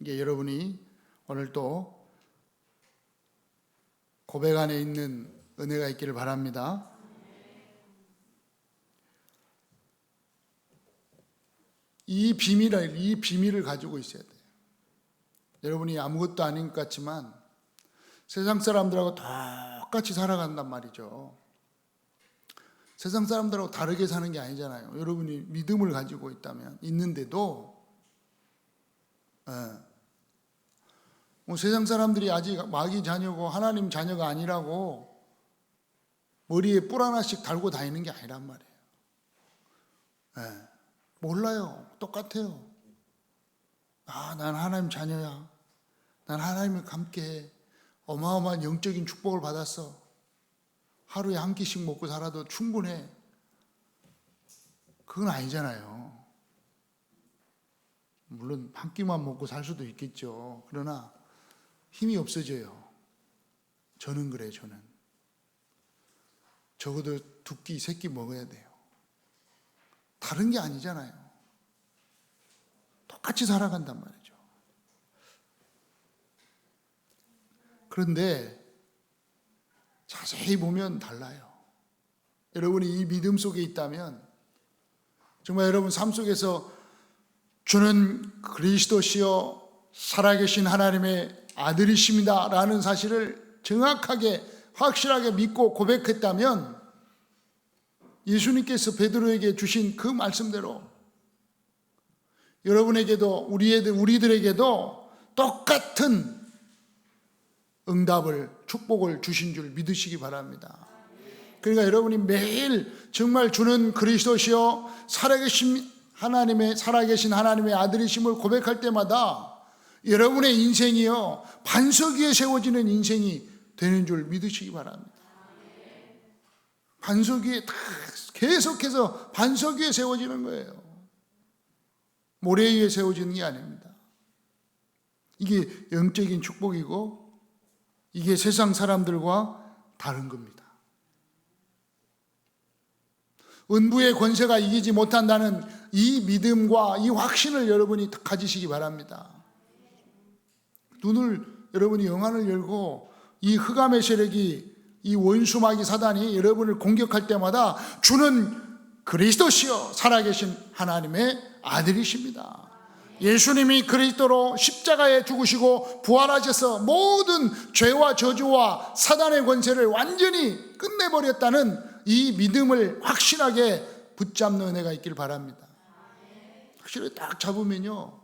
여러분이 오늘 또 고백 안에 있는 은혜가 있기를 바랍니다. 이 비밀을 가지고 있어야 돼요. 여러분이 아무것도 아닌 것 같지만 세상 사람들하고 똑같이 살아간단 말이죠. 세상 사람들하고 다르게 사는 게 아니잖아요. 여러분이 믿음을 가지고 있는데도 세상 사람들이 아직 마귀 자녀고 하나님 자녀가 아니라고 머리에 뿔 하나씩 달고 다니는 게 아니란 말이에요. 몰라요. 똑같아요. 난 하나님 자녀야. 난 하나님과 함께 어마어마한 영적인 축복을 받았어. 하루에 한 끼씩 먹고 살아도 충분해. 그건 아니잖아요. 물론 한 끼만 먹고 살 수도 있겠죠. 그러나 힘이 없어져요. 저는 그래요. 저는 적어도 2끼, 3끼 먹어야 돼요. 다른 게 아니잖아요. 똑같이 살아간단 말이죠. 그런데 자세히 보면 달라요. 여러분이 이 믿음 속에 있다면 정말 여러분 삶 속에서 주는 그리스도시요 살아계신 하나님의 아들이십니다 라는 사실을 정확하게 확실하게 믿고 고백했다면 예수님께서 베드로에게 주신 그 말씀대로 여러분에게도 우리들에게도 똑같은 응답을 축복을 주신 줄 믿으시기 바랍니다. 그러니까 여러분이 매일 정말 주는 그리스도시요 살아계신 하나님의 아들이심을 고백할 때마다 여러분의 인생이요 반석 위에 세워지는 인생이 되는 줄 믿으시기 바랍니다. 반석 위에 다 계속해서 반석 위에 세워지는 거예요. 모래 위에 세워지는 게 아닙니다. 이게 영적인 축복이고 이게 세상 사람들과 다른 겁니다. 은부의 권세가 이기지 못한다는 이 믿음과 이 확신을 여러분이 가지시기 바랍니다. 여러분이 영안을 열고 이 흑암의 세력이 이 원수마귀 사단이 여러분을 공격할 때마다 주는 그리스도시요 살아계신 하나님의 아들이십니다. 예수님이 그리스도로 십자가에 죽으시고 부활하셔서 모든 죄와 저주와 사단의 권세를 완전히 끝내버렸다는 이 믿음을 확실하게 붙잡는 은혜가 있길 바랍니다. 확실히 딱 잡으면요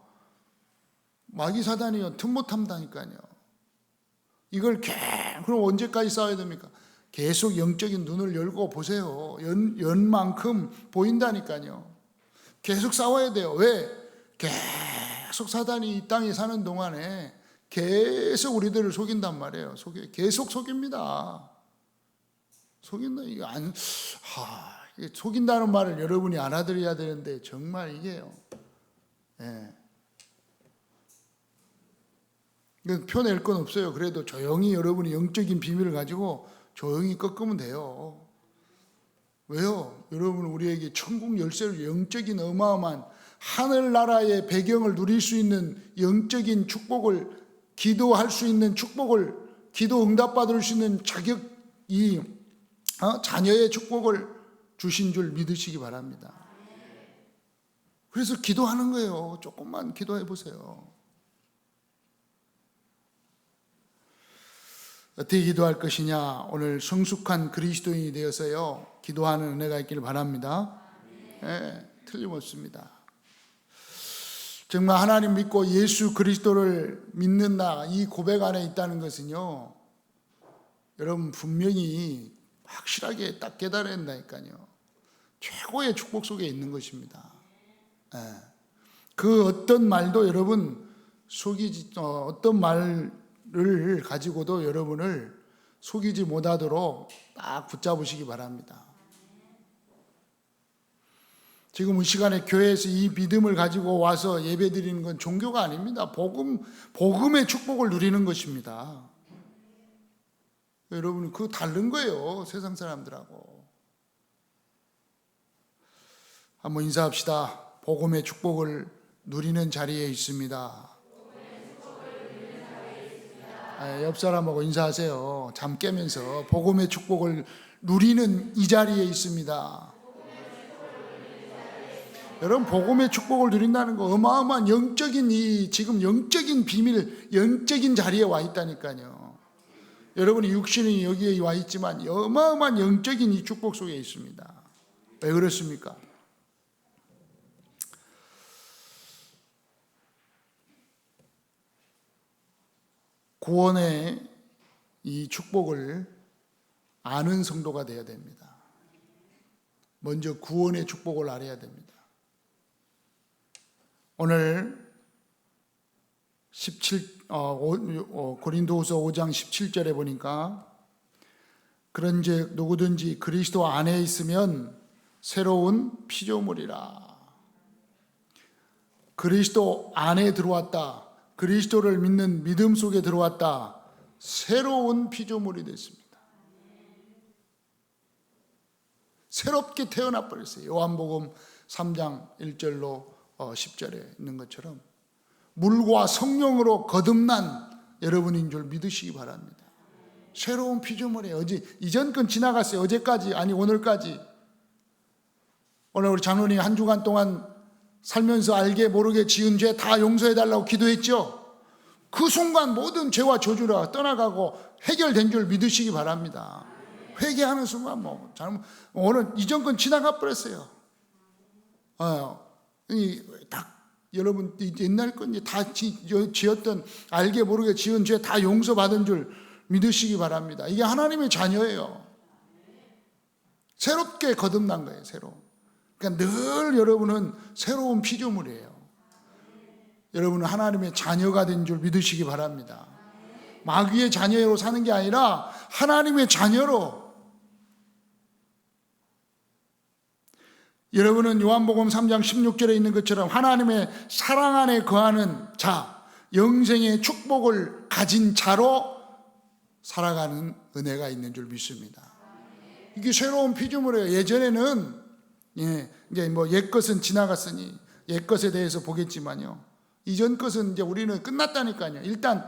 마귀 사단이요 틈 못한다니까요. 이걸 그럼 언제까지 싸워야 됩니까? 계속 영적인 눈을 열고 보세요. 연만큼 보인다니까요. 계속 싸워야 돼요. 왜? 계속 사단이 이 땅에 사는 동안에 계속 우리들을 속인단 말이에요. 계속 속입니다. 속인다. 속인다는 말을 여러분이 알아들어야 되는데 정말 이게요. 펴낼 건 없어요. 그래도 조용히 여러분이 영적인 비밀을 가지고 조용히 꺾으면 돼요. 왜요? 여러분 우리에게 천국 열쇠를 영적인 어마어마한 하늘나라의 배경을 누릴 수 있는 영적인 축복을 기도할 수 있는 축복을 기도 응답받을 수 있는 자격이 자녀의 축복을 주신 줄 믿으시기 바랍니다. 그래서 기도하는 거예요. 조금만 기도해 보세요. 어떻게 기도할 것이냐? 오늘 성숙한 그리스도인이 되어서요 기도하는 은혜가 있기를 바랍니다. 틀림없습니다. 정말 하나님 믿고 예수 그리스도를 믿는다 이 고백 안에 있다는 것은요 여러분 분명히 확실하게 딱 깨달아야 된다니까요. 최고의 축복 속에 있는 것입니다. 그 어떤 말도 여러분 어떤 말을 가지고도 여러분을 속이지 못하도록 딱 붙잡으시기 바랍니다. 지금 이 시간에 교회에서 이 믿음을 가지고 와서 예배 드리는 건 종교가 아닙니다. 복음의 축복을 누리는 것입니다. 여러분 그거 다른 거예요. 세상 사람들하고. 한번 인사합시다. 복음의 축복을 누리는 자리에 있습니다. 옆 사람하고 인사하세요. 잠 깨면서 복음의 축복을 누리는 이 자리에 있습니다. 여러분, 복음의 축복을 누린다는 거 어마어마한 영적인 지금 영적인 비밀, 영적인 자리에 와 있다니까요. 여러분이 육신이 여기에 와 있지만 어마어마한 영적인 이 축복 속에 있습니다. 왜 그렇습니까? 구원의 이 축복을 아는 성도가 되어야 됩니다. 먼저 구원의 축복을 알아야 됩니다. 오늘 고린도후서 5장 17절에 보니까 그런즉 누구든지 그리스도 안에 있으면 새로운 피조물이라. 그리스도 안에 들어왔다. 그리스도를 믿는 믿음 속에 들어왔다. 새로운 피조물이 됐습니다. 새롭게 태어나 버렸어요. 요한복음 3장 1절로 10절에 있는 것처럼 물과 성령으로 거듭난 여러분인 줄 믿으시기 바랍니다. 새로운 피조물이에요. 이전 건 지나갔어요. 어제까지, 아니 오늘까지. 오늘 우리 장로님이 한 주간 동안 살면서 알게 모르게 지은 죄 다 용서해달라고 기도했죠. 그 순간 모든 죄와 저주가 떠나가고 해결된 줄 믿으시기 바랍니다. 회개하는 순간 오늘 이전 건 지나가 버렸어요. 딱 여러분 옛날 건 다 지었던 알게 모르게 지은 죄 다 용서받은 줄 믿으시기 바랍니다. 이게 하나님의 자녀예요. 새롭게 거듭난 거예요. 그러니까 늘 여러분은 새로운 피조물이에요. 여러분은 하나님의 자녀가 된 줄 믿으시기 바랍니다. 마귀의 자녀로 사는 게 아니라 하나님의 자녀로. 여러분은 요한복음 3장 16절에 있는 것처럼 하나님의 사랑 안에 거하는 자, 영생의 축복을 가진 자로 살아가는 은혜가 있는 줄 믿습니다. 이게 새로운 피조물이에요. 예전에는 이제 옛것은 지나갔으니 옛것에 대해서 보겠지만요. 이전 것은 이제 우리는 끝났다니까요. 일단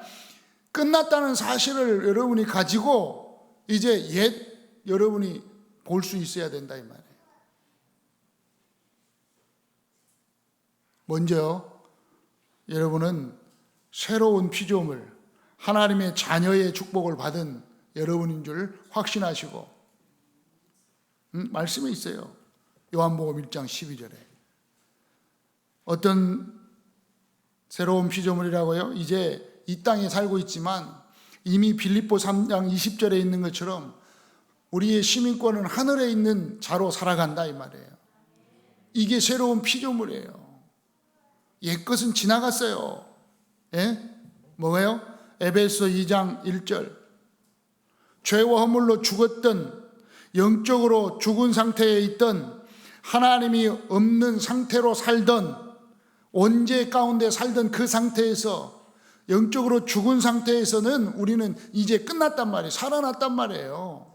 끝났다는 사실을 여러분이 가지고 이제 여러분이 볼 수 있어야 된다 이 말이에요. 먼저 여러분은 새로운 피조물, 하나님의 자녀의 축복을 받은 여러분인 줄 확신하시고, 말씀에 있어요. 요한복음 1장 12절에 어떤 새로운 피조물이라고요? 이제 이 땅에 살고 있지만 이미 빌립보 3장 20절에 있는 것처럼 우리의 시민권은 하늘에 있는 자로 살아간다 이 말이에요. 이게 새로운 피조물이에요. 옛것은 지나갔어요. 뭐예요? 에베소 2장 1절. 죄와 허물로 죽었던, 영적으로 죽은 상태에 있던, 하나님이 없는 상태로 살던, 원죄 가운데 살던 그 상태에서, 영적으로 죽은 상태에서는 우리는 이제 끝났단 말이에요. 살아났단 말이에요.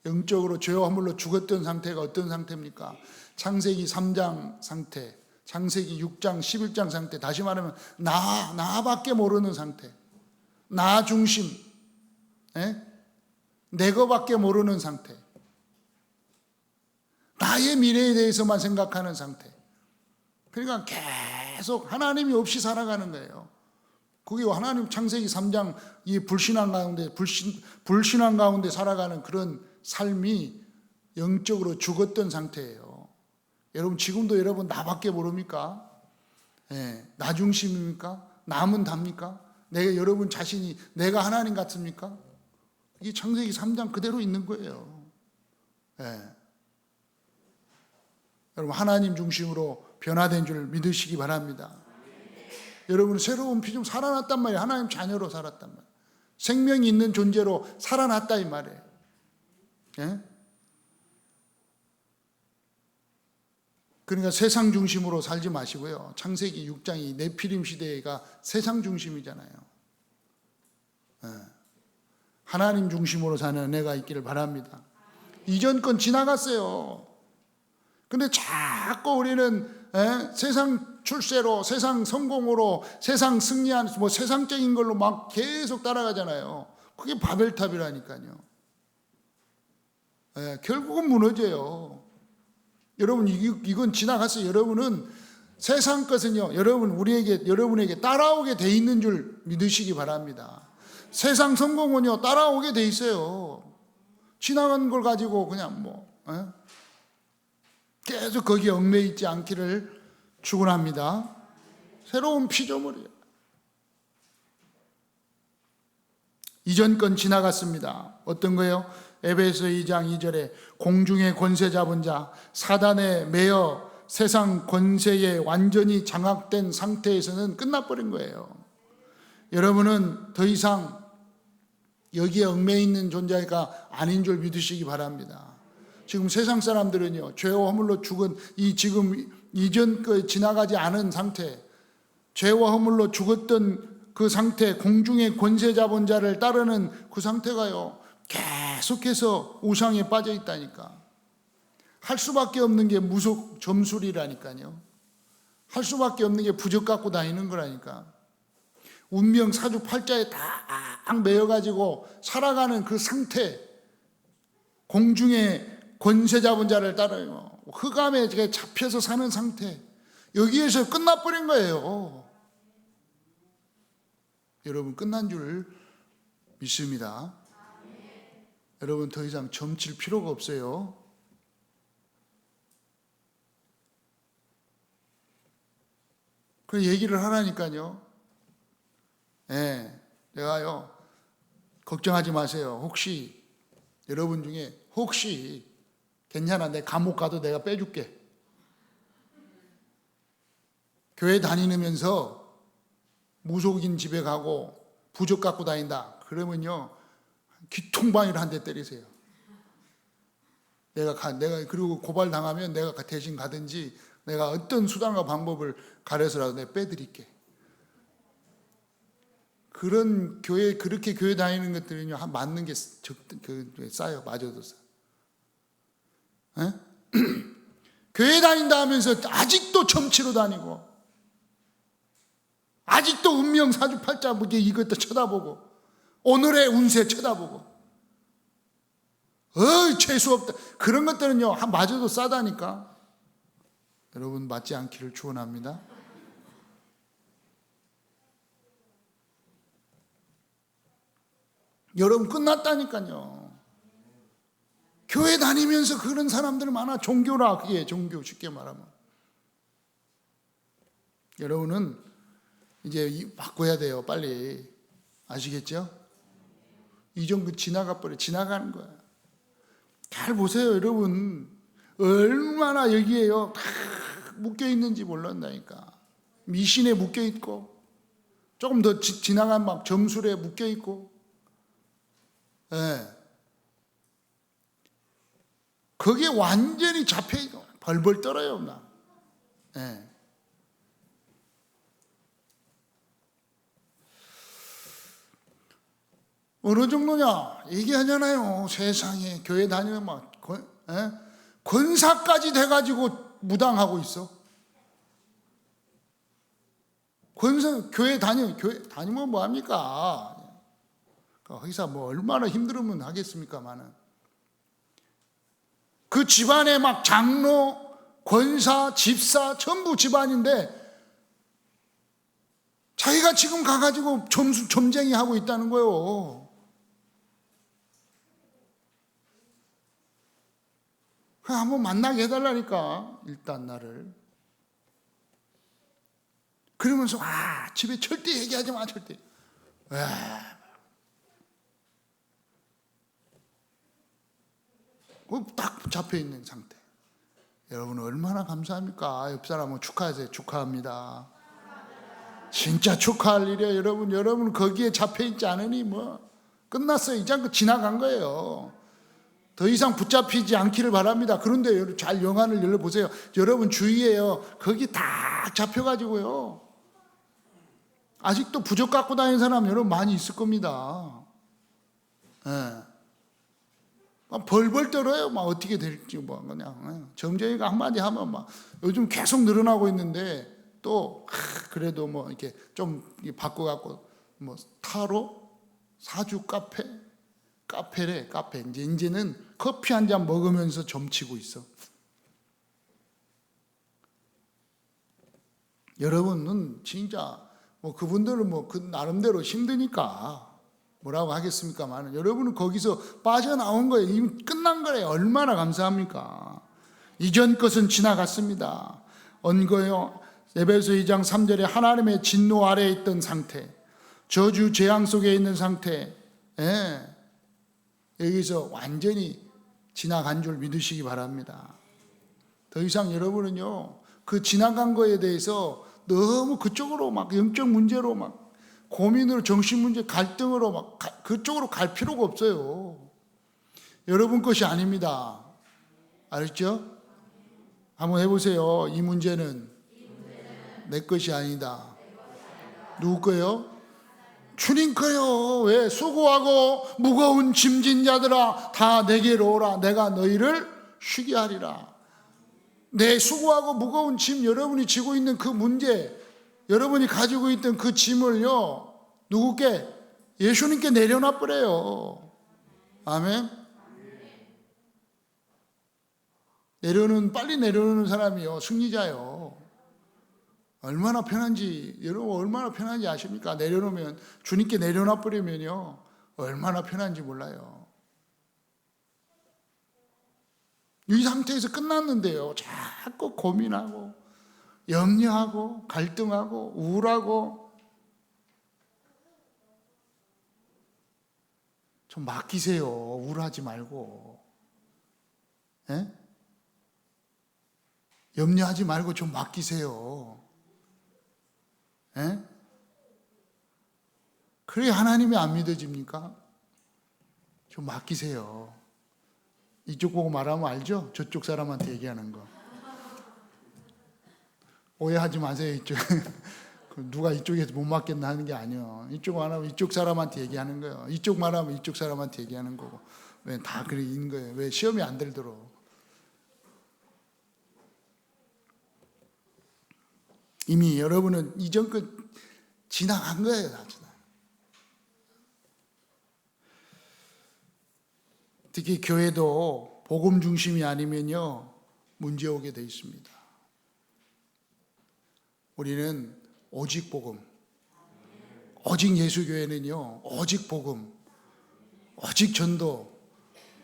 영적으로 죄와 허물로 죽었던 상태가 어떤 상태입니까? 창세기 3장 상태, 창세기 6장 11장 상태, 다시 말하면 나밖에 모르는 상태, 나 중심, 내 거밖에 모르는 상태, 나의 미래에 대해서만 생각하는 상태. 그러니까 계속 하나님이 없이 살아가는 거예요. 그게 하나님 창세기 3장 이 불신앙 가운데 살아가는 그런 삶이 영적으로 죽었던 상태예요. 여러분 지금도 여러분 나밖에 모릅니까? 나 중심입니까? 남은 답니까? 여러분 자신이 내가 하나님 같습니까? 이게 창세기 3장 그대로 있는 거예요. 여러분 하나님 중심으로 변화된 줄 믿으시기 바랍니다. 여러분 새로운 피조물 살아났단 말이에요. 하나님 자녀로 살았단 말이에요. 생명이 있는 존재로 살아났다 이 말이에요. 그러니까 세상 중심으로 살지 마시고요. 창세기 6장이 네피림 시대가 세상 중심이잖아요. 하나님 중심으로 사는 은혜가 있기를 바랍니다. 이전 건 지나갔어요. 근데 자꾸 우리는 세상 출세로, 세상 성공으로, 세상 승리한 뭐 세상적인 걸로 막 계속 따라가잖아요. 그게 바벨탑이라니까요. 예, 결국은 무너져요. 여러분 이건 지나갔어요. 여러분은 세상 것은요, 여러분에게 따라오게 돼 있는 줄 믿으시기 바랍니다. 세상 성공은요 따라오게 돼 있어요. 지나간 걸 가지고 그냥 계속 거기에 얽매여 있지 않기를 축원합니다. 새로운 피조물이에요. 이전 건 지나갔습니다. 어떤 거예요? 에베소 2장 2절에 공중의 권세 잡은 자, 사단에 매여 세상 권세에 완전히 장악된 상태에서는 끝나버린 거예요. 여러분은 더 이상 여기에 얽매여 있는 존재가 아닌 줄 믿으시기 바랍니다. 지금 세상 사람들은요, 죄와 허물로 죽은 지금 이전 거 지나가지 않은 상태, 죄와 허물로 죽었던 그 상태, 공중의 권세 잡은 자를 따르는 그 상태가요, 계속해서 우상에 빠져 있다니까. 할 수밖에 없는 게 무속 점술이라니까요. 할 수밖에 없는 게 부적 갖고 다니는 거라니까. 운명 사주팔자에 딱 매여가지고 살아가는 그 상태, 공중에 권세 잡은 자를 따라요. 흑암에 잡혀서 사는 상태, 여기에서 끝나버린 거예요. 여러분 끝난 줄 믿습니다. 여러분 더 이상 점칠 필요가 없어요. 그 얘기를 하라니까요. 내가요, 걱정하지 마세요. 혹시 여러분 중에 혹시 괜찮아, 내 감옥 가도 내가 빼줄게. 교회 다니면서 무속인 집에 가고 부적 갖고 다닌다 그러면요, 귀통방이를 한 대 때리세요. 내가 그리고 고발 당하면 내가 대신 가든지 내가 어떤 수단과 방법을 가려서라도 내가 빼드릴게. 그런 그렇게 교회 다니는 것들은요, 맞는 게 싸요. 맞아도 싸. 교회 다닌다 하면서 아직도 점치러 다니고, 아직도 운명 사주팔자 이것도 쳐다보고, 오늘의 운세 쳐다보고, 재수 없다. 그런 것들은요, 맞아도 싸다니까. 여러분 맞지 않기를 축원합니다. 여러분 끝났다니까요. 교회 다니면서 그런 사람들 많아. 종교라, 그게 종교, 쉽게 말하면. 여러분은 이제 바꿔야 돼요. 빨리. 아시겠죠? 이전 그 지나가는 거야. 잘 보세요, 여러분. 얼마나 여기에요 다 묶여 있는지 몰랐다니까. 미신에 묶여 있고, 조금 더 지나간 막 점술에 묶여 있고, 거기에 완전히 잡혀 있고 벌벌 떨어요, 나. 어느 정도냐 얘기하잖아요. 세상에 교회 다니면 막 권사까지 돼가지고 무당하고 있어. 교회 다니면 뭐 합니까? 거기서 뭐 얼마나 힘들으면 하겠습니까만은. 그 집안에 막 장로, 권사, 집사 전부 집안인데 자기가 지금 가가지고 점쟁이 하고 있다는 거예요. 한번 만나게 해달라니까, 일단 나를. 그러면서 집에 절대 얘기하지 마, 절대. 딱 잡혀있는 상태. 여러분 얼마나 감사합니까? 옆 사람은 축하하세요. 축하합니다. 진짜 축하할 일이에요. 여러분 거기에 잡혀있지 않으니 뭐 끝났어요. 이제 지나간 거예요. 더 이상 붙잡히지 않기를 바랍니다. 그런데 잘 영안을 열어보세요. 여러분 주위에요, 거기 다 잡혀가지고요, 아직도 부적 갖고 다니는 사람 여러분 많이 있을 겁니다. 막 벌벌 떨어요. 막 어떻게 될지 뭐 그냥 점쟁이가 한마디 하면 막 요즘 계속 늘어나고 있는데, 또 그래도 뭐 이렇게 좀 바꿔갖고 뭐 타로 사주 카페래. 이제는 커피 한 잔 먹으면서 점치고 있어. 여러분은 진짜 뭐 그분들은 뭐 그 나름대로 힘드니까 뭐라고 하겠습니까만, 여러분은 거기서 빠져나온 거예요. 이미 끝난 거예요. 얼마나 감사합니까? 이전 것은 지나갔습니다. 언거요? 에베소 2장 3절에 하나님의 진노 아래에 있던 상태, 저주 재앙 속에 있는 상태, 여기서 완전히 지나간 줄 믿으시기 바랍니다. 더 이상 여러분은요, 그 지나간 거에 대해서 너무 그쪽으로 막 영적 문제로 막 고민으로, 정신 문제, 갈등으로 막 그쪽으로 갈 필요가 없어요. 여러분 것이 아닙니다. 알았죠? 한번 해보세요. 이 문제는 내 것이 아니다. 누구 거요? 주님 거요. 왜? 수고하고 무거운 짐진 자들아 다 내게로 오라. 내가 너희를 쉬게 하리라. 내 수고하고 무거운 짐, 여러분이 지고 있는 그 문제, 여러분이 가지고 있던 그 짐을요, 누구께? 예수님께 내려놔 버려요. 아멘. 빨리 내려놓는 사람이요, 승리자요. 얼마나 편한지, 여러분 얼마나 편한지 아십니까? 내려놓으면, 주님께 내려놔 버리면요, 얼마나 편한지 몰라요. 이 상태에서 끝났는데요, 자꾸 고민하고 염려하고 갈등하고 우울하고. 좀 맡기세요. 우울하지 말고. 예? 염려하지 말고 좀 맡기세요. 예? 그래 하나님이 안 믿어집니까? 좀 맡기세요. 이쪽 보고 말하면 알죠? 저쪽 사람한테 얘기하는 거. 오해하지 마세요. 이쪽 누가 이쪽에서 못 맡겠나 하는 게 아니에요. 이쪽 안 하면 이쪽 사람한테 얘기하는 거예요. 이쪽 말하면 이쪽 사람한테 얘기하는 거고. 왜 다 그래 있는 거예요? 왜 시험이 안 들도록? 이미 여러분은 이전 거 지나간 거예요. 다 지나. 특히 교회도 복음 중심이 아니면요, 문제 오게 돼 있습니다. 우리는 오직 복음, 오직 예수교회는요, 오직 복음, 오직 전도,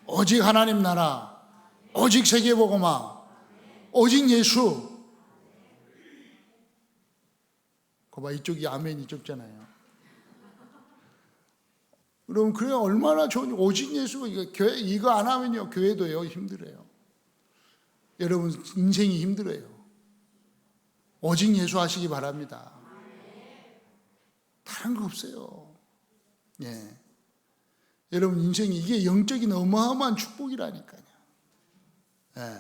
오직 하나님 나라, 오직 세계복음화, 오직 예수. 거봐, 이쪽이 아멘 이쪽잖아요. 그럼 그래 얼마나 좋은, 오직 예수. 교회 이거 안 하면요, 교회도요 힘들어요. 여러분 인생이 힘들어요. 오직 예수 하시기 바랍니다. 다른 거 없어요. 예. 여러분 인생이 이게 영적인 어마어마한 축복이라니까요. 예.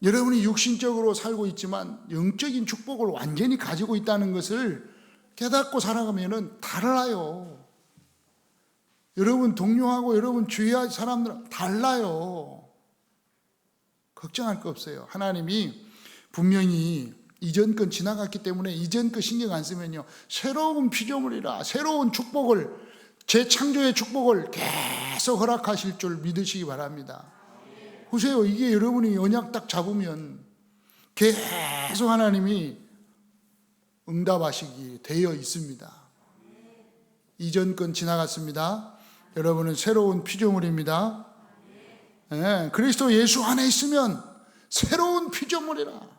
여러분이 육신적으로 살고 있지만 영적인 축복을 완전히 가지고 있다는 것을 깨닫고 살아가면은 달라요. 여러분 동료하고 여러분 주위의 사람들은 달라요. 걱정할 거 없어요. 하나님이 분명히 이전 건 지나갔기 때문에 이전 거 신경 안 쓰면요, 새로운 피조물이라 새로운 축복을, 재창조의 축복을 계속 허락하실 줄 믿으시기 바랍니다. 보세요. 이게 여러분이 언약 딱 잡으면 계속 하나님이 응답하시기 되어 있습니다. 이전 건 지나갔습니다. 여러분은 새로운 피조물입니다. 네, 그리스도 예수 안에 있으면 새로운 피조물이라.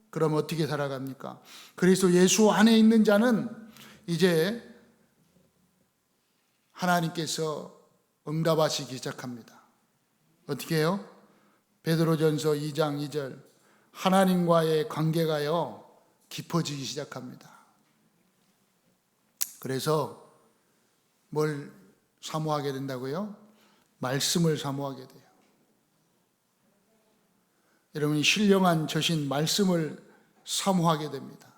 그럼 어떻게 살아갑니까? 그리스도 예수 안에 있는 자는 이제 하나님께서 응답하시기 시작합니다. 어떻게 해요? 베드로전서 2장 2절, 하나님과의 관계가요 깊어지기 시작합니다. 그래서 뭘 사모하게 된다고요? 말씀을 사모하게 돼요. 여러분이 신령한 저신 말씀을 사모하게 됩니다.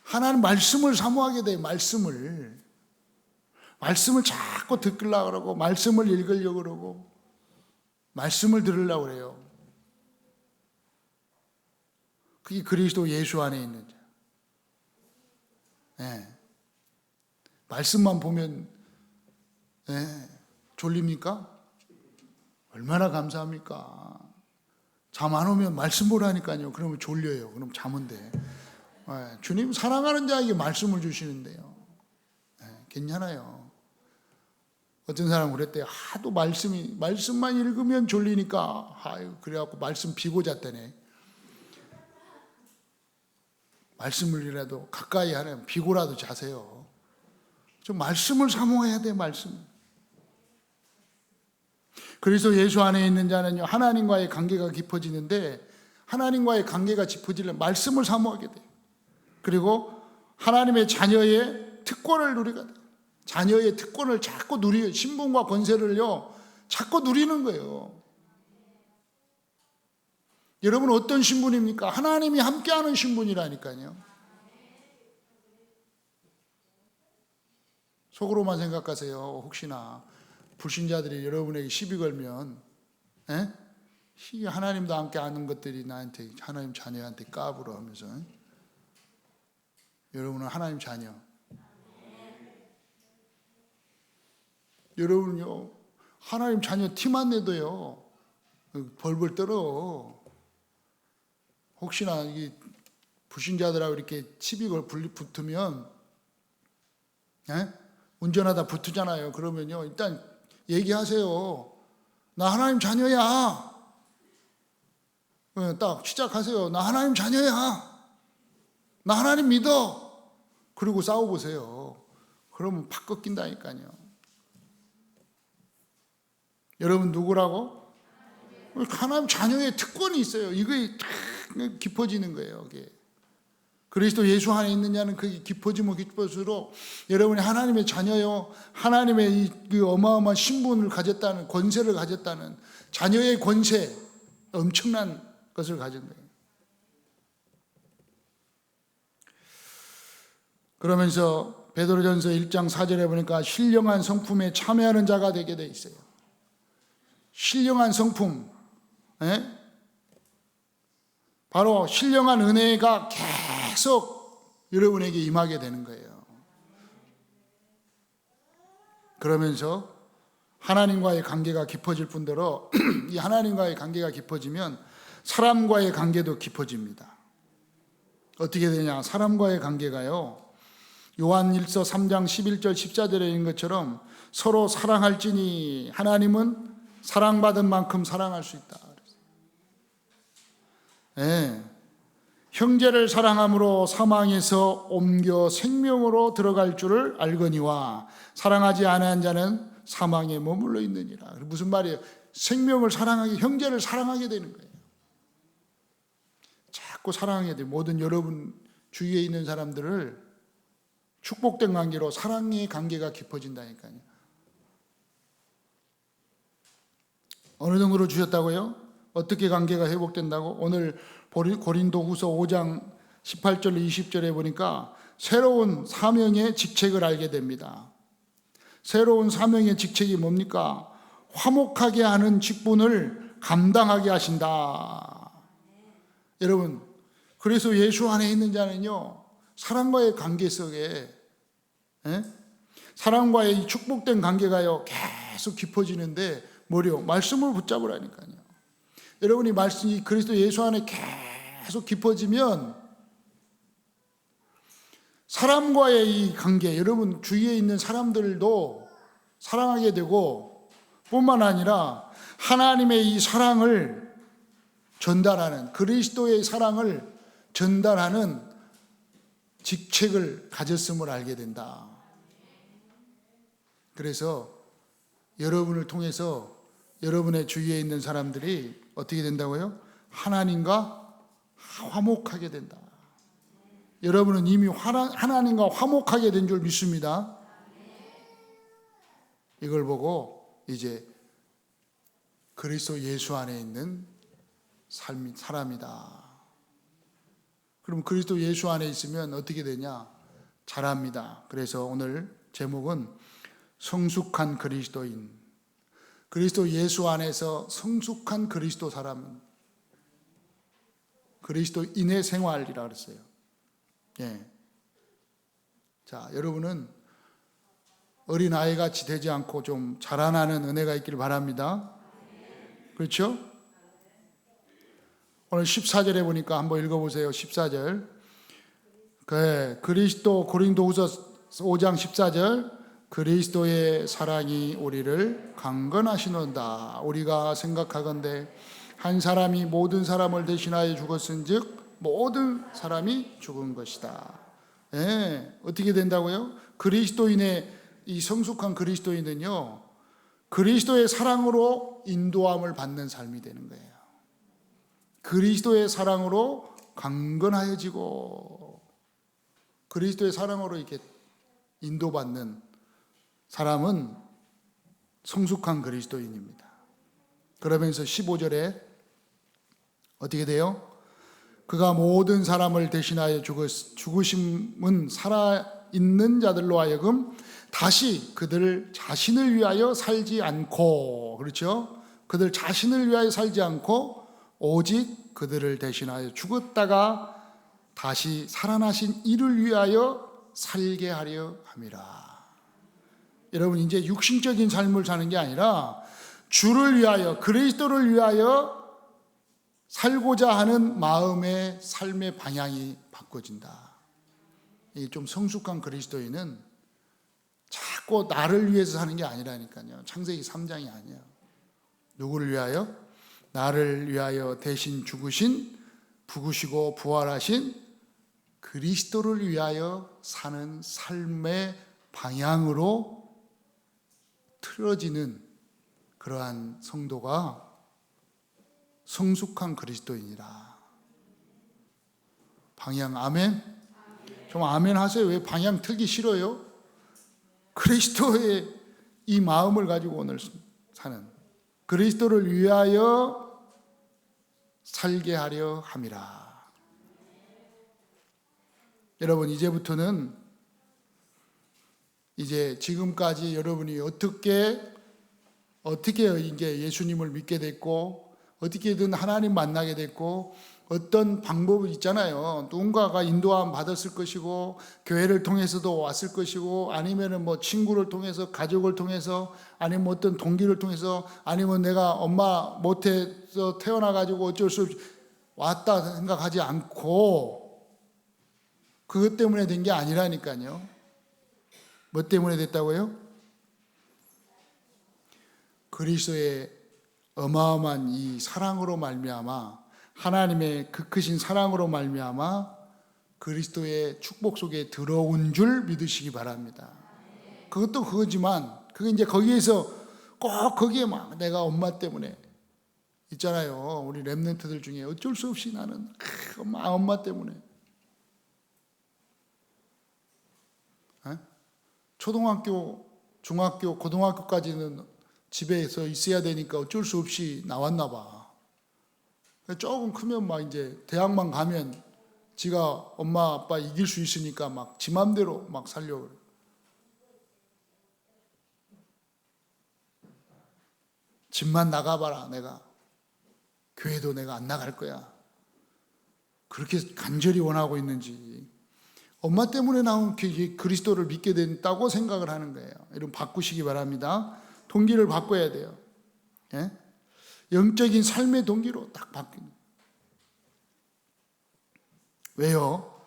하나님 말씀을 사모하게 돼요. 말씀을 자꾸 듣으려고 그러고 말씀을 읽으려고 그러고 말씀을 들으려고 그래요. 그게 그리스도 예수 안에 있는 자. 네. 말씀만 보면 졸립니까? 얼마나 감사합니까? 잠 안 오면 말씀 보라니까요. 그러면 졸려요. 그럼 자면 돼. 주님 사랑하는 자에게 말씀을 주시는데요. 괜찮아요. 어떤 사람은 그랬대요. 하도 말씀만 읽으면 졸리니까, 그래갖고 말씀 비고 잤다네. 말씀을이라도 가까이 하면 비고라도 자세요. 좀 말씀을 사모해야 돼, 말씀. 그래서 예수 안에 있는 자는요, 하나님과의 관계가 깊어지는데, 하나님과의 관계가 깊어지려면 말씀을 사모하게 돼. 그리고 하나님의 자녀의 특권을 누리게 돼. 자녀의 특권을 자꾸 누리요. 신분과 권세를요, 자꾸 누리는 거예요. 여러분 어떤 신분입니까? 하나님이 함께하는 신분이라니까요. 속으로만 생각하세요. 혹시나 불신자들이 여러분에게 시비 걸면, 하나님도 함께 아는 것들이 나한테, 하나님 자녀한테 까불어 하면서, 여러분은 하나님 자녀. 여러분요, 하나님 자녀 티만 내도요, 벌벌 떨어. 혹시나 이 불신자들하고 이렇게 시비 붙으면, 운전하다 붙으잖아요. 그러면요, 일단 얘기하세요. 나 하나님 자녀야. 딱 시작하세요. 나 하나님 자녀야. 나 하나님 믿어. 그리고 싸워보세요. 그러면 팍 꺾인다니까요. 여러분 누구라고? 하나님 자녀의 특권이 있어요. 이게 탁 깊어지는 거예요. 이게. 그리스도 예수 안에 있는 자는 그게 깊어지면 깊어질수록 여러분이 하나님의 자녀요, 하나님의 그 어마어마한 신분을 가졌다는, 권세를 가졌다는, 자녀의 권세, 엄청난 것을 가진 거예요. 그러면서 베드로전서 1장 4절에 보니까 신령한 성품에 참여하는 자가 되게 돼 있어요. 신령한 성품, 바로 신령한 은혜가 계속 여러분에게 임하게 되는 거예요. 그러면서 하나님과의 관계가 깊어질 뿐더러 이 하나님과의 관계가 깊어지면 사람과의 관계도 깊어집니다. 어떻게 되냐? 사람과의 관계가요, 요한일서 3장 11절 14절에 있는 것처럼 서로 사랑할지니 하나님은 사랑받은 만큼 사랑할 수 있다. 형제를 사랑함으로 사망에서 옮겨 생명으로 들어갈 줄을 알거니와 사랑하지 아니한 자는 사망에 머물러 있느니라. 무슨 말이에요? 생명을 사랑하게, 형제를 사랑하게 되는 거예요. 자꾸 사랑하게 돼요. 모든 여러분 주위에 있는 사람들을 축복된 관계로 사랑의 관계가 깊어진다니까요. 어느 정도로 주셨다고요? 어떻게 관계가 회복된다고? 오늘 고린도후서 5장 18절 20절에 보니까 새로운 사명의 직책을 알게 됩니다. 새로운 사명의 직책이 뭡니까? 화목하게 하는 직분을 감당하게 하신다. 여러분, 그래서 예수 안에 있는 자는요, 사랑과의 관계 속에, 사랑과의 이 축복된 관계가요, 계속 깊어지는데, 뭐래요? 말씀을 붙잡으라니까요. 여러분이 말씀이 그리스도 예수 안에 계속 깊어지면 사람과의 이 관계, 여러분 주위에 있는 사람들도 사랑하게 되고, 뿐만 아니라 하나님의 이 사랑을 전달하는, 그리스도의 사랑을 전달하는 직책을 가졌음을 알게 된다. 그래서 여러분을 통해서 여러분의 주위에 있는 사람들이 어떻게 된다고요? 하나님과 화목하게 된다. 여러분은 이미 하나님과 화목하게 된 줄 믿습니다. 이걸 보고 이제 그리스도 예수 안에 있는 사람이다. 그럼 그리스도 예수 안에 있으면 어떻게 되냐? 잘합니다. 그래서 오늘 제목은 성숙한 그리스도인, 그리스도 예수 안에서 성숙한 그리스도 사람은 그리스도인의 생활이라 그랬어요. 예. 자, 여러분은 어린아이같이 되지 않고 좀 자라나는 은혜가 있기를 바랍니다. 그렇죠? 오늘 14절에 보니까 한번 읽어보세요. 14절. 그리스도 고린도후서 5장 14절. 그리스도의 사랑이 우리를 강건하시는다. 우리가 생각하건대 한 사람이 모든 사람을 대신하여 죽었은즉 모든 사람이 죽은 것이다. 예, 어떻게 된다고요? 그리스도인의 이 성숙한 그리스도인은요, 그리스도의 사랑으로 인도함을 받는 삶이 되는 거예요. 그리스도의 사랑으로 강건하여지고 그리스도의 사랑으로 이렇게 인도받는 사람은 성숙한 그리스도인입니다. 그러면서 15절에 어떻게 돼요? 그가 모든 사람을 대신하여 죽으심은 살아있는 자들로 하여금 다시 그들 자신을 위하여 살지 않고, 그렇죠? 그들 자신을 위하여 살지 않고 오직 그들을 대신하여 죽었다가 다시 살아나신 이를 위하여 살게 하려 함이라. 여러분, 이제 육신적인 삶을 사는 게 아니라 주를 위하여, 그리스도를 위하여 살고자 하는 마음의 삶의 방향이 바꿔진다. 이게 좀 성숙한 그리스도인은 자꾸 나를 위해서 사는 게 아니라니까요. 창세기 3장이 아니에요. 누구를 위하여? 나를 위하여 대신 죽으신, 부으시고 부활하신 그리스도를 위하여 사는 삶의 방향으로 틀어지는 그러한 성도가 성숙한 그리스도인이라. 방향 아멘? 좀 아멘 하세요. 왜 방향 틀기 싫어요? 그리스도의 이 마음을 가지고 오늘 사는, 그리스도를 위하여 살게 하려 함이라. 여러분, 이제부터는 이제 지금까지 여러분이 어떻게 이제 예수님을 믿게 됐고, 어떻게든 하나님 만나게 됐고, 어떤 방법이 있잖아요. 누군가가 인도함 받았을 것이고, 교회를 통해서도 왔을 것이고, 아니면은 뭐 친구를 통해서, 가족을 통해서, 아니면 어떤 동기를 통해서, 아니면 내가 엄마 못해서 태어나가지고 어쩔 수 없이 왔다 생각하지 않고, 그것 때문에 된 게 아니라니까요. 뭐 때문에 됐다고요? 그리스도의 어마어마한 이 사랑으로 말미암아, 하나님의 그 크신 사랑으로 말미암아 그리스도의 축복 속에 들어온 줄 믿으시기 바랍니다. 그것도 그거지만, 그게 이제 거기에서 꼭 거기에 막 내가 엄마 때문에 있잖아요. 우리 렘넌트들 중에 어쩔 수 없이 나는 엄마 때문에, 초등학교, 중학교, 고등학교까지는 집에서 있어야 되니까 어쩔 수 없이 나왔나 봐. 조금 크면 막 이제 대학만 가면 지가 엄마 아빠 이길 수 있으니까 막 지 맘대로 막 살려고 그래. 집만 나가봐라. 내가 교회도 내가 안 나갈 거야. 그렇게 간절히 원하고 있는지, 엄마 때문에 나온 그리스도를 믿게 된다고 생각을 하는 거예요. 이런 바꾸시기 바랍니다. 동기를 바꿔야 돼요. 예? 영적인 삶의 동기로 딱 바뀌는. 왜요?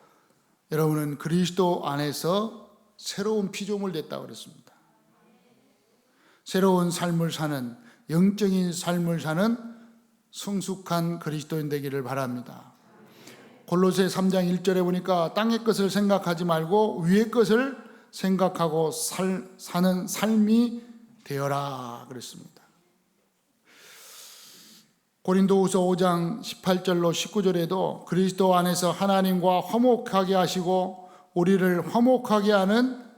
여러분은 그리스도 안에서 새로운 피조물 됐다고 그랬습니다. 새로운 삶을 사는, 영적인 삶을 사는 성숙한 그리스도인 되기를 바랍니다. 골로새 3장 1절에 보니까 땅의 것을 생각하지 말고 위의 것을 생각하고 사는 삶이 되어라 그랬습니다. 고린도후서 5장 18절로 19절에도 그리스도 안에서 하나님과 화목하게 하시고 우리를 화목하게 하는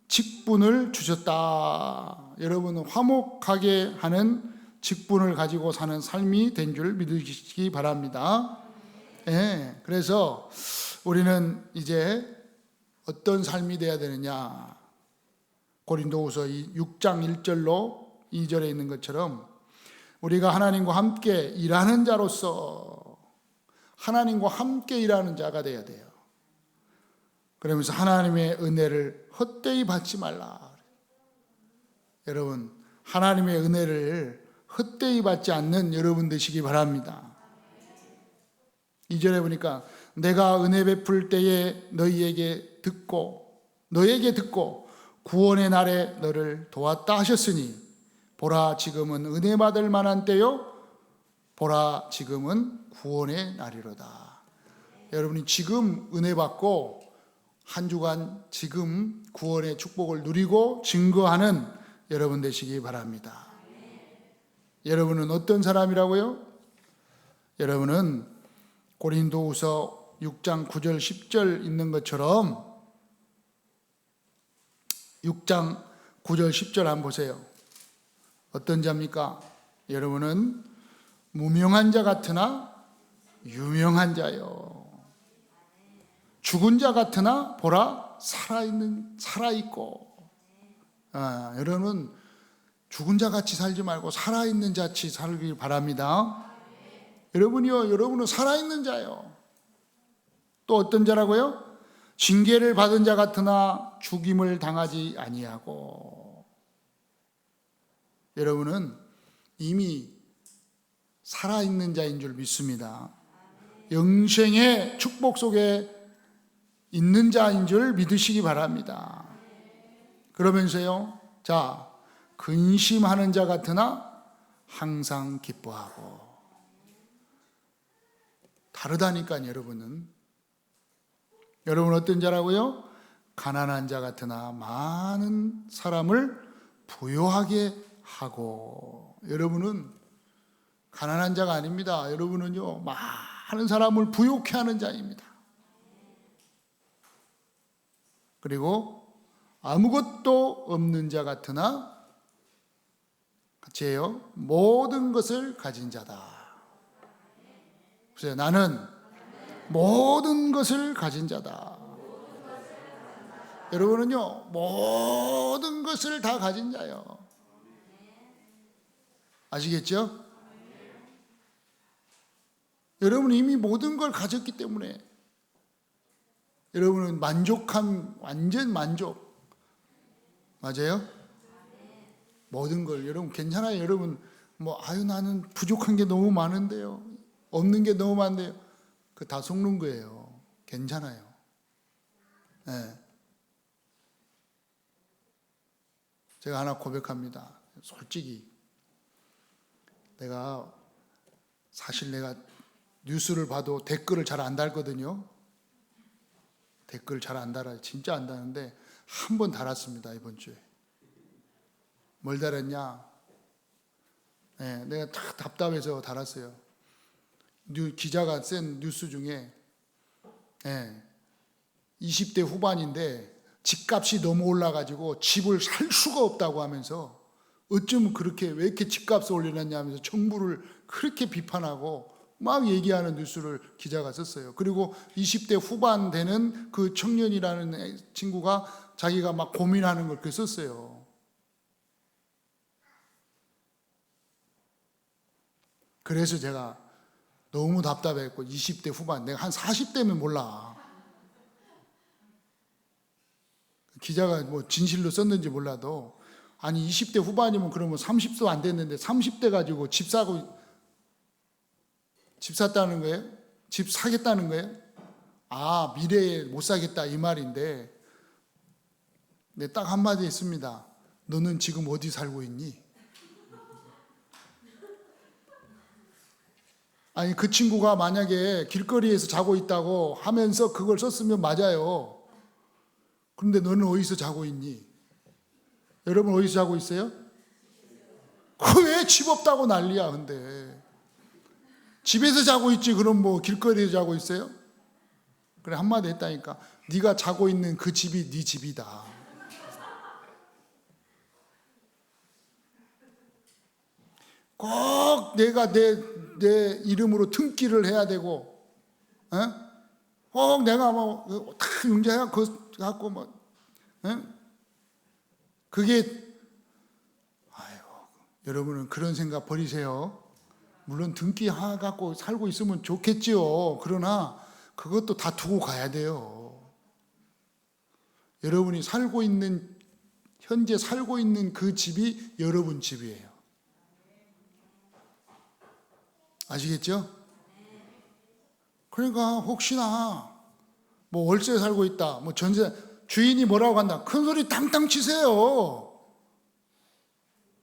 직분을 주셨다. 여러분은 화목하게 하는 직분을 가지고 사는 삶이 된 줄 믿으시기 바랍니다. 네, 그래서 우리는 이제 어떤 삶이 되어야 되느냐. 고린도후서 6장 1절로 2절에 있는 것처럼 우리가 하나님과 함께 일하는 자로서 하나님과 함께 일하는 자가 되어야 돼요. 그러면서 하나님의 은혜를 헛되이 받지 말라. 여러분, 하나님의 은혜를 헛되이 받지 않는 여러분 되시기 바랍니다. 2절에 보니까 내가 은혜 베풀 때에 너에게 듣고 구원의 날에 너를 도왔다 하셨으니 보라 지금은 은혜 받을 만한 때요 보라 지금은 구원의 날이로다. 여러분이 지금 은혜 받고 한 주간 지금 구원의 축복을 누리고 증거하는 여러분 되시기 바랍니다. 여러분은 어떤 사람이라고요? 여러분은 고린도후서 6장 9절 10절 있는 것처럼 6장 9절 10절 한번 보세요. 어떤 자입니까? 여러분은 무명한 자 같으나 유명한 자요. 죽은 자 같으나 보라 살아있고. 여러분은 죽은 자 같이 살지 말고 살아있는 자같이 살길 바랍니다. 여러분은 살아있는 자요. 또 어떤 자라고요? 징계를 받은 자 같으나 죽임을 당하지 아니하고. 여러분은 이미 살아있는 자인 줄 믿습니다. 영생의 축복 속에 있는 자인 줄 믿으시기 바랍니다. 그러면서요, 자, 근심하는 자 같으나 항상 기뻐하고. 다르다니까요. 여러분 어떤 자라고요? 가난한 자 같으나 많은 사람을 부요하게 하고. 여러분은 가난한 자가 아닙니다. 여러분은요, 많은 사람을 부요케 하는 자입니다. 그리고 아무것도 없는 자 같으나 같이 해요. 모든 것을 가진 자다. 보세요. 나는 모든 것을 가진 자다. 여러분은요, 모든 것을 다 가진 자요. 아시겠죠? 여러분은 이미 모든 걸 가졌기 때문에 여러분은 완전 만족. 맞아요? 모든 걸. 여러분 괜찮아요. 여러분 나는 부족한 게 너무 많은데요. 없는 게 너무 많은데요. 그거 다 속는 거예요. 괜찮아요. 네. 제가 하나 고백합니다. 솔직히 사실 내가 뉴스를 봐도 댓글을 잘 안 달거든요. 댓글 잘 안 달아요. 진짜 안 다는데 한 번 달았습니다. 이번 주에. 뭘 달았냐? 네, 내가 다 답답해서 달았어요. 기자가 쓴 뉴스 중에 20대 후반인데 집값이 너무 올라가지고 집을 살 수가 없다고 하면서 어쩜 왜 이렇게 집값을 올려놨냐 하면서 정부를 그렇게 비판하고 막 얘기하는 뉴스를 기자가 썼어요. 그리고 20대 후반 되는 그 청년이라는 친구가 자기가 막 고민하는 걸 그렇게 썼어요. 그래서 제가 너무 답답했고 20대 후반, 내가 한 40대면 몰라. 기자가 진실로 썼는지 몰라도 아니 20대 후반이면 그러면 30도 안 됐는데 30대 가지고 집 샀다는 거예요? 집 사겠다는 거예요? 미래에 못 사겠다 이 말인데 딱 한마디 했습니다. 너는 지금 어디 살고 있니? 아니 그 친구가 만약에 길거리에서 자고 있다고 하면서 그걸 썼으면 맞아요. 그런데 너는 어디서 자고 있니? 여러분 어디서 자고 있어요? 왜 집 없다고 난리야. 근데 집에서 자고 있지 그럼 길거리에서 자고 있어요? 그래 한마디 했다니까. 네가 자고 있는 그 집이 네 집이다. 꼭 내가 내 이름으로 등기를 해야 되고, 꼭 내가 다 융자해야 갖고 그게 여러분은 그런 생각 버리세요. 물론 등기 하나 갖고 살고 있으면 좋겠지요. 그러나 그것도 다 두고 가야 돼요. 여러분이 현재 살고 있는 그 집이 여러분 집이에요. 아시겠죠? 그러니까 혹시나 뭐 월세 살고 있다, 뭐 전세, 주인이 뭐라고 한다, 큰 소리 땅땅 치세요.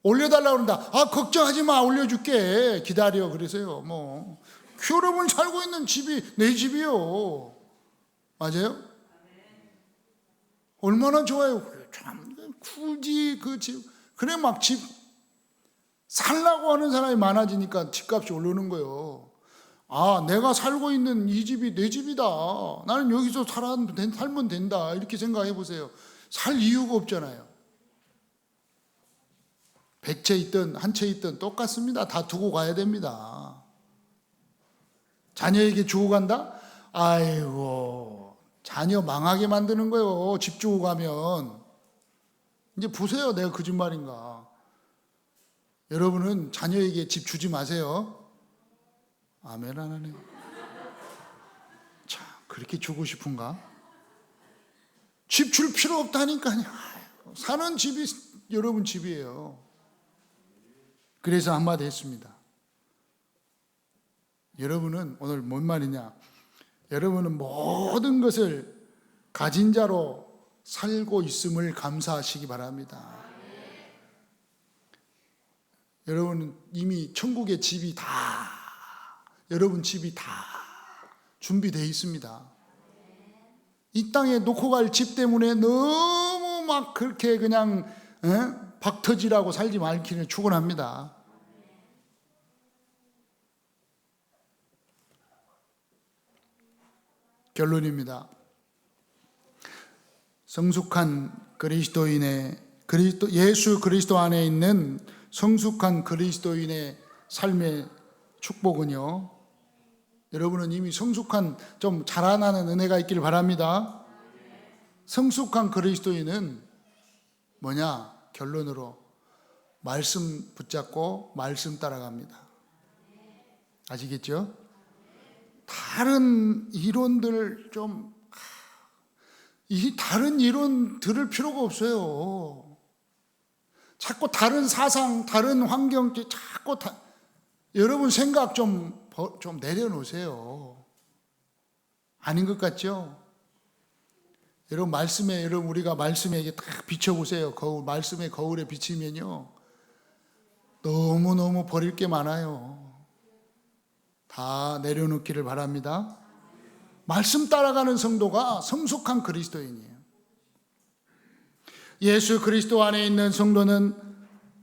올려달라고 그런다. 아, 걱정하지 마, 올려줄게, 기다려, 그러세요. 뭐 여러분 살고 있는 집이 내 집이요. 맞아요? 얼마나 좋아요. 참 굳이 그 집, 그래 막 집 살라고 하는 사람이 많아지니까 집값이 오르는 거예요. 아, 내가 살고 있는 이 집이 내 집이다. 나는 여기서 살면 된다. 이렇게 생각해 보세요. 살 이유가 없잖아요. 100채 있든 한 채 있든 똑같습니다. 다 두고 가야 됩니다. 자녀에게 주고 간다? 아이고, 자녀 망하게 만드는 거예요. 집 주고 가면. 이제 보세요. 내가 거짓말인가. 여러분은 자녀에게 집 주지 마세요. 아멘 안 하네. 자, 그렇게 주고 싶은가? 집 줄 필요 없다니까요. 사는 집이 여러분 집이에요. 그래서 한마디 했습니다. 여러분은 오늘 뭔 말이냐? 여러분은 모든 것을 가진 자로 살고 있음을 감사하시기 바랍니다. 여러분은 이미 천국의 집이 다, 여러분 집이 다 준비되어 있습니다. 이 땅에 놓고 갈 집 때문에 너무 막 그렇게 그냥 박터지라고 살지 말기를 축원합니다. 결론입니다. 성숙한 예수 그리스도 안에 있는 성숙한 그리스도인의 삶의 축복은요, 여러분은 이미 성숙한, 좀 자라나는 은혜가 있기를 바랍니다. 성숙한 그리스도인은 뭐냐? 결론으로 말씀 붙잡고 말씀 따라갑니다. 아시겠죠? 다른 이론들 다른 이론 들을 필요가 없어요. 자꾸 다른 사상, 다른 환경, 여러분 생각 좀 내려놓으세요. 아닌 것 같죠? 여러분 우리가 말씀에 딱 비춰보세요. 말씀의 거울에 비치면요, 너무너무 버릴 게 많아요. 다 내려놓기를 바랍니다. 말씀 따라가는 성도가 성숙한 그리스도인이에요. 예수 그리스도 안에 있는 성도는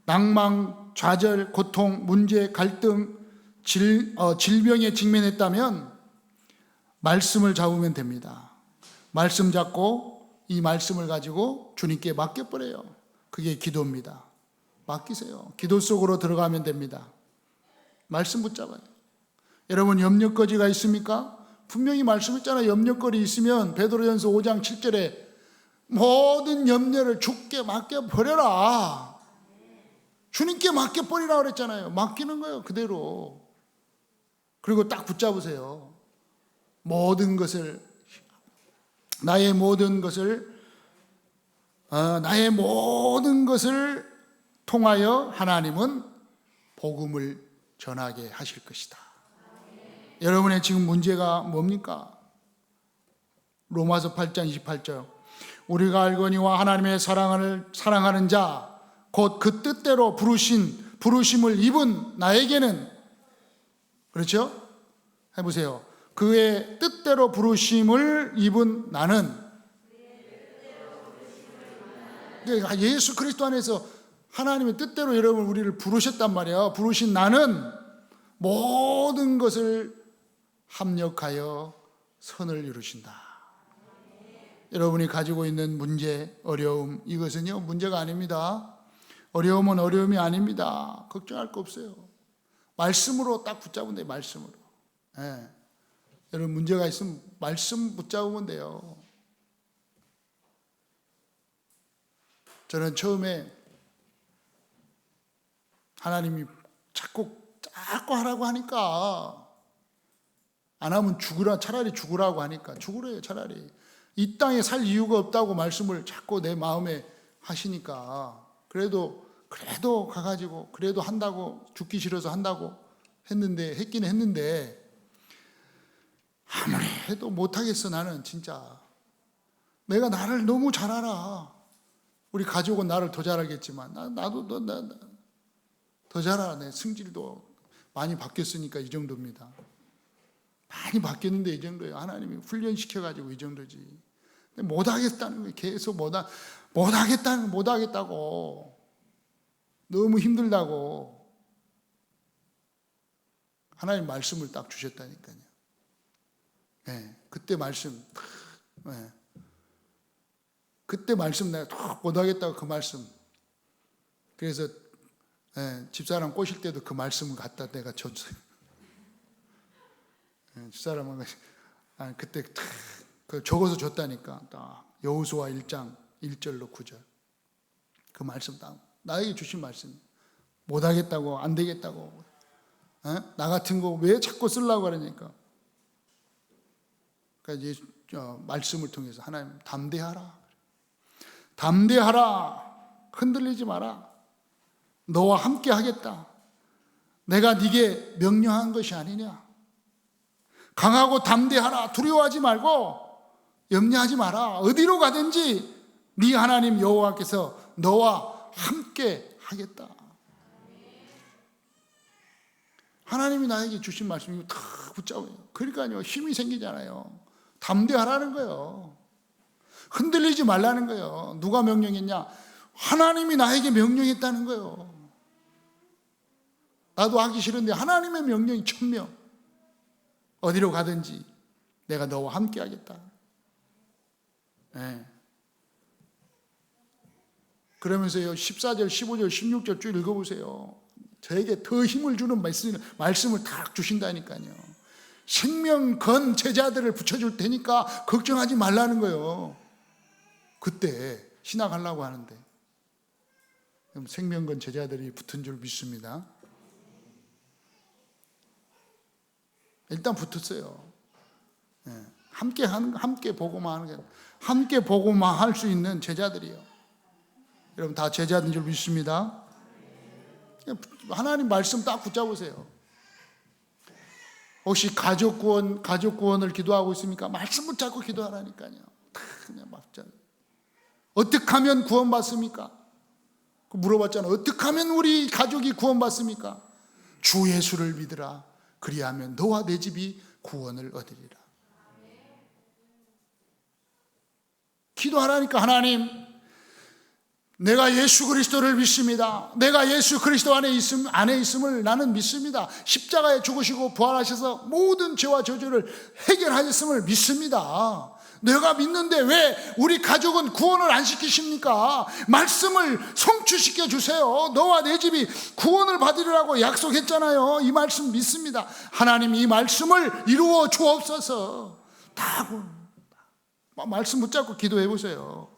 낭망, 좌절, 고통, 문제, 갈등, 질병에 직면했다면 말씀을 잡으면 됩니다. 말씀 잡고 이 말씀을 가지고 주님께 맡겨버려요. 그게 기도입니다. 맡기세요. 기도 속으로 들어가면 됩니다. 말씀 붙잡아요. 여러분 염려거리가 있습니까? 분명히 말씀했잖아요. 염려거리 있으면 베드로전서 5장 7절에 모든 염려를 주께 맡겨버려라. 주님께 맡겨버리라 그랬잖아요. 맡기는 거예요, 그대로. 그리고 딱 붙잡으세요. 나의 모든 것을 통하여 하나님은 복음을 전하게 하실 것이다. 여러분의 지금 문제가 뭡니까? 로마서 8장 28절. 우리가 알거니와 하나님의 사랑하는 자 곧 그 뜻대로 부르심을 입은 나에게는, 그렇죠? 해보세요. 그의 뜻대로 부르심을 입은 나는, 예수 그리스도 안에서 하나님의 뜻대로 여러분 우리를 부르셨단 말이에요. 부르신 나는 모든 것을 합력하여 선을 이루신다. 여러분이 가지고 있는 문제, 어려움, 이것은요 문제가 아닙니다. 어려움은 어려움이 아닙니다. 걱정할 거 없어요. 말씀으로 딱 붙잡으면 돼요. 말씀으로. 네. 여러분 문제가 있으면 말씀 붙잡으면 돼요. 저는 처음에 하나님이 자꾸 하라고 하니까, 안 하면 죽으라, 차라리 죽으라고 하니까 죽으래요. 차라리 이 땅에 살 이유가 없다고 말씀을 자꾸 내 마음에 하시니까, 그래도 가가지고 그래도 한다고, 죽기 싫어서 한다고 했긴 했는데 아무리 해도 못하겠어. 나는 진짜 내가 나를 너무 잘 알아. 우리 가족은 나를 더 잘 알겠지만 나도 더 잘 알아. 내 승질도 많이 바뀌었으니까 이 정도입니다. 많이 바뀌었는데 이 정도예요. 하나님이 훈련시켜가지고 이 정도지. 못하겠다는 거예요. 계속 못하겠다고. 너무 힘들다고. 하나님 말씀을 딱 주셨다니까요. 네, 그때 말씀. 네. 그때 말씀 내가 더 못하겠다고 그 말씀. 그래서 집사람 꼬실 때도 그 말씀을 갖다 내가 줬어요. 집사람은 그때 적어서 줬다니까. 딱 여호수아 1장 1절로 9절 그 말씀 딱 나에게 주신 말씀. 못하겠다고, 안 되겠다고, 나 같은 거 왜 자꾸 쓰려고 그러니까. 그러니까 이제 말씀을 통해서 하나님 담대하라, 흔들리지 마라, 너와 함께 하겠다, 내가 네게 명령한 것이 아니냐, 강하고 담대하라, 두려워하지 말고 염려하지 마라, 어디로 가든지 네 하나님 여호와께서 너와 함께 하겠다. 하나님이 나에게 주신 말씀이 다 붙잡아요. 그러니까요, 힘이 생기잖아요. 담대하라는 거예요. 흔들리지 말라는 거예요. 누가 명령했냐? 하나님이 나에게 명령했다는 거예요. 나도 하기 싫은데 하나님의 명령이 천명. 어디로 가든지 내가 너와 함께 하겠다. 네. 그러면서요, 14절, 15절, 16절 쭉 읽어보세요. 저에게 더 힘을 주는 말씀을 다 주신다니까요. 생명 건 제자들을 붙여줄 테니까 걱정하지 말라는 거예요. 그때 신학하려고 하는데 생명 건 제자들이 붙은 줄 믿습니다. 일단 붙었어요. 함께 보고만 하는 게, 함께 보고만 할 수 있는 제자들이요. 여러분 다 제자인 줄 믿습니다. 하나님 말씀 딱 붙잡으세요. 혹시 가족 구원을 기도하고 있습니까? 말씀 붙잡고 기도하라니까요. 그냥 맞잖아요. 어떻게 하면 구원받습니까? 물어봤잖아요. 어떻게 하면 우리 가족이 구원받습니까? 주 예수를 믿으라. 그리하면 너와 내 집이 구원을 얻으리라. 기도하라니까. 하나님, 내가 예수 그리스도를 믿습니다. 내가 예수 그리스도 안에 있음을 나는 믿습니다. 십자가에 죽으시고 부활하셔서 모든 죄와 저주를 해결하셨음을 믿습니다. 내가 믿는데 왜 우리 가족은 구원을 안 시키십니까? 말씀을 성취시켜 주세요. 너와 내 집이 구원을 받으리라고 약속했잖아요. 이 말씀 믿습니다. 하나님, 이 말씀을 이루어 주옵소서. 다 말씀 붙잡고 기도해 보세요.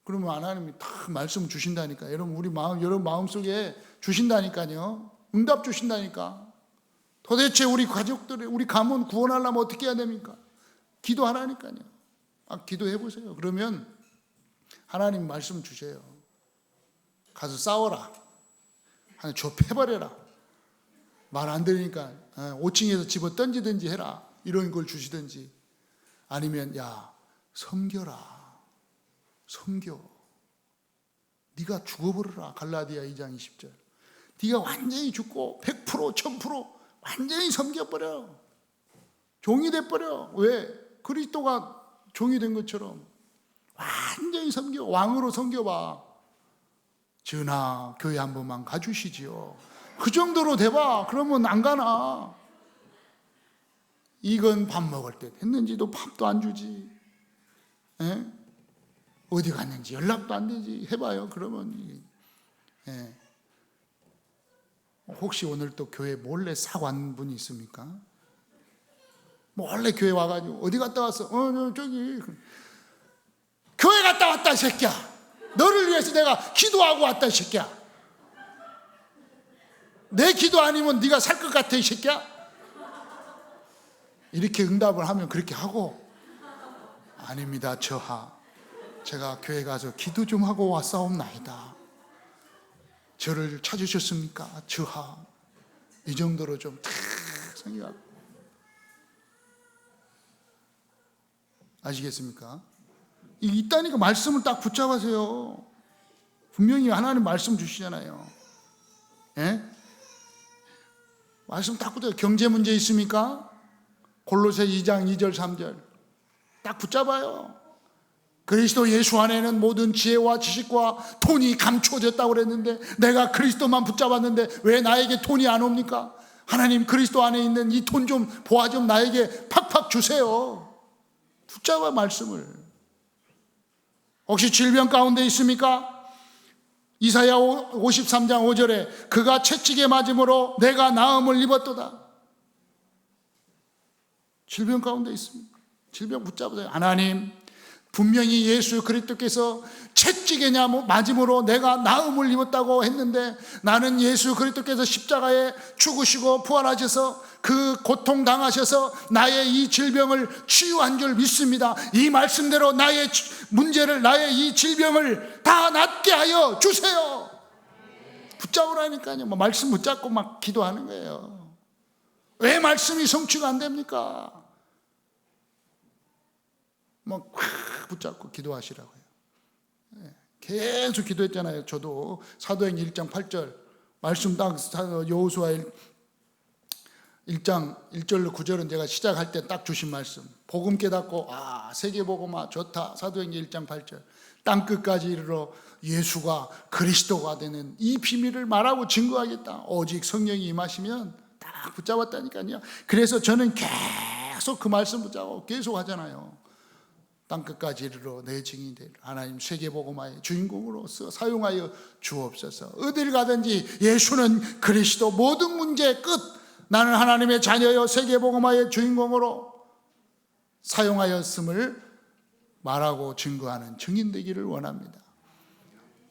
그러면 하나님이 다 말씀 주신다니까. 여러분 여러분 마음속에 주신다니까요. 응답 주신다니까. 도대체 우리 가족들이, 우리 가문 구원하려면 어떻게 해야 됩니까? 기도하라니까요. 기도해 보세요. 그러면 하나님 말씀 주세요. 가서 싸워라. 좁혀버려라. 말 안 들으니까 5층에서 집어 던지든지 해라. 이런 걸 주시든지. 아니면 야, 섬겨라. 섬겨. 네가 죽어버려라. 갈라디아 2장 20절. 네가 완전히 죽고 100% 1000% 완전히 섬겨버려. 종이 돼버려. 왜? 그리스도가 종이 된 것처럼 완전히 섬겨. 왕으로 섬겨봐. 전하, 교회 한 번만 가주시지요. 그 정도로 돼봐. 그러면 안 가나. 이건 밥 먹을 때 했는지도 밥도 안 주지. 에? 어디 갔는지 연락도 안 되지. 해봐요. 그러면 혹시 오늘 또 교회 몰래 사고 간 분이 있습니까? 몰래 교회 와가지고 어디 갔다 왔어? 저기 교회 갔다 왔다 이 새끼야. 너를 위해서 내가 기도하고 왔다 이 새끼야. 내 기도 아니면 네가 살 것 같아 이 새끼야. 이렇게 응답을 하면 그렇게 하고, 아닙니다 저하, 제가 교회 가서 기도 좀 하고 왔사옵나이다. 저를 찾으셨습니까 저하. 이 정도로 좀 탁 생각하고. 아시겠습니까? 있다니까 말씀을 딱 붙잡으세요. 분명히 하나님 말씀 주시잖아요. 예? 말씀 딱 붙잡아요. 경제 문제 있습니까? 골로새 2장 2절 3절 딱 붙잡아요. 그리스도 예수 안에는 모든 지혜와 지식과 돈이 감추어졌다고 그랬는데, 내가 그리스도만 붙잡았는데 왜 나에게 돈이 안 옵니까? 하나님, 그리스도 안에 있는 이 돈 좀 보아 좀 나에게 팍팍 주세요. 붙잡아 말씀을. 혹시 질병 가운데 있습니까? 이사야 53장 5절에 그가 채찍에 맞음으로 내가 나음을 입었도다. 질병 가운데 있습니까? 질병 붙잡으세요. 하나님, 분명히 예수 그리스도께서 채찍에 맞음으로 내가 나음을 입었다고 했는데, 나는 예수 그리스도께서 십자가에 죽으시고 부활하셔서 그 고통 당하셔서 나의 이 질병을 치유한 줄 믿습니다. 이 말씀대로 나의 문제를, 나의 이 질병을 다 낫게 하여 주세요. 붙잡으라니까요. 말씀 붙잡고 막 기도하는 거예요. 왜 말씀이 성취가 안 됩니까? 막 붙잡고 기도하시라고요. 계속 기도했잖아요. 저도 사도행전 1장 8절 말씀 딱 여호수아 1장 1절로 9절은 제가 시작할 때 딱 주신 말씀. 복음 깨닫고 세계복음화 좋다. 사도행전 1장 8절 땅끝까지 이르러 예수가 그리스도가 되는 이 비밀을 말하고 증거하겠다. 오직 성령이 임하시면 딱 붙잡았다니까요. 그래서 저는 계속 그 말씀 붙잡고 계속 하잖아요. 땅끝까지 이르러 내 증인이 되리라. 하나님, 세계복음화의 주인공으로서 사용하여 주옵소서. 어딜 가든지 예수는 그리스도, 모든 문제의 끝. 나는 하나님의 자녀여 세계복음화의 주인공으로 사용하였음을 말하고 증거하는 증인 되기를 원합니다.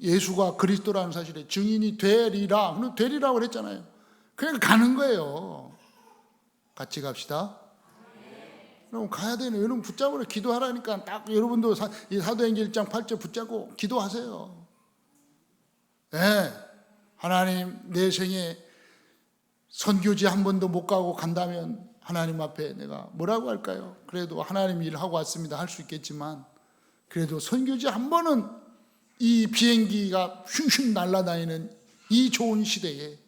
예수가 그리스도라는 사실에 증인이 되리라. 되리라고 그랬잖아요. 그냥 가는 거예요. 같이 갑시다. 그럼 가야 되네. 여러분 붙잡으러 기도하라니까. 딱 여러분도 이 사도행전 1장 8절 붙잡고 기도하세요. 네. 하나님, 내 생에 선교지 한 번도 못 가고 간다면 하나님 앞에 내가 뭐라고 할까요? 그래도 하나님 일하고 왔습니다 할 수 있겠지만, 그래도 선교지 한 번은 이 비행기가 휙휙 날아다니는 이 좋은 시대에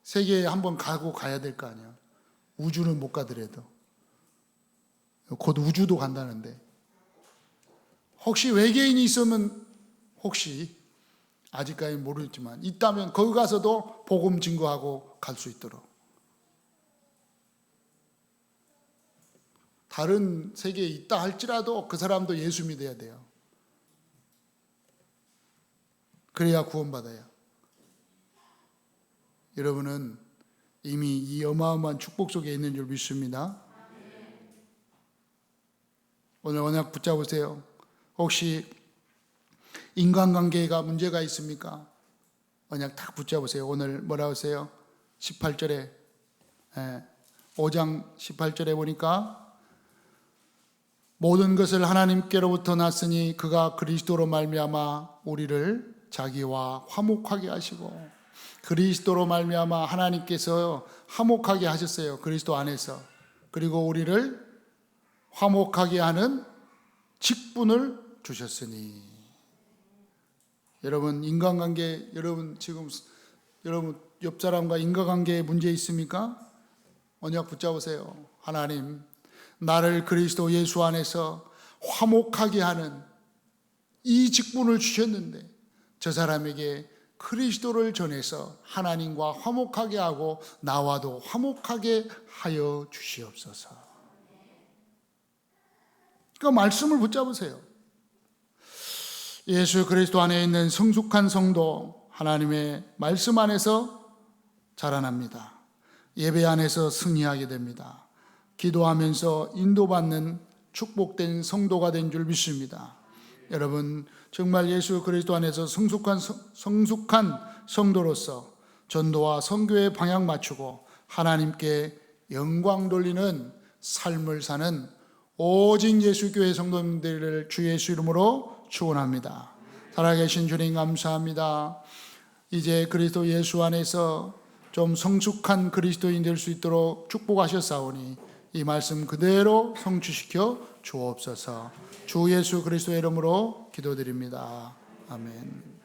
세계에 한 번 가고 가야 될 거 아니야. 우주는 못 가더라도 곧 우주도 간다는데, 혹시 외계인이 있으면, 혹시 아직까지 모르겠지만 있다면 거기 가서도 복음 증거하고 갈 수 있도록. 다른 세계에 있다 할지라도 그 사람도 예수 믿어야 돼요. 그래야 구원받아요. 여러분은 이미 이 어마어마한 축복 속에 있는 줄 믿습니다. 오늘 언약 붙잡으세요. 혹시 인간관계가 문제가 있습니까? 언약 딱 붙잡으세요. 오늘 뭐라고 하세요? 18절에 5장 18절에 보니까 모든 것을 하나님께로부터 났으니 그가 그리스도로 말미암아 우리를 자기와 화목하게 하시고, 그리스도로 말미암아 하나님께서 화목하게 하셨어요. 그리스도 안에서. 그리고 우리를 화목하게 하는 직분을 주셨으니. 여러분 인간관계, 여러분 지금 여러분 옆 사람과 인간관계에 문제 있습니까? 언약 붙잡으세요. 하나님, 나를 그리스도 예수 안에서 화목하게 하는 이 직분을 주셨는데 저 사람에게 그리스도를 전해서 하나님과 화목하게 하고 나와도 화목하게 하여 주시옵소서. 그 말씀을 붙잡으세요. 예수 그리스도 안에 있는 성숙한 성도, 하나님의 말씀 안에서 자라납니다. 예배 안에서 승리하게 됩니다. 기도하면서 인도받는 축복된 성도가 된 줄 믿습니다. 여러분 정말 예수 그리스도 안에서 성숙한 성도로서 전도와 선교에 방향 맞추고 하나님께 영광 돌리는 삶을 사는 오직 예수교회 성도님들을 주 예수 이름으로 축원합니다. 살아계신 주님 감사합니다. 이제 그리스도 예수 안에서 좀 성숙한 그리스도인 될 수 있도록 축복하셨사오니 이 말씀 그대로 성취시켜 주옵소서. 주 예수 그리스도의 이름으로 기도드립니다. 아멘.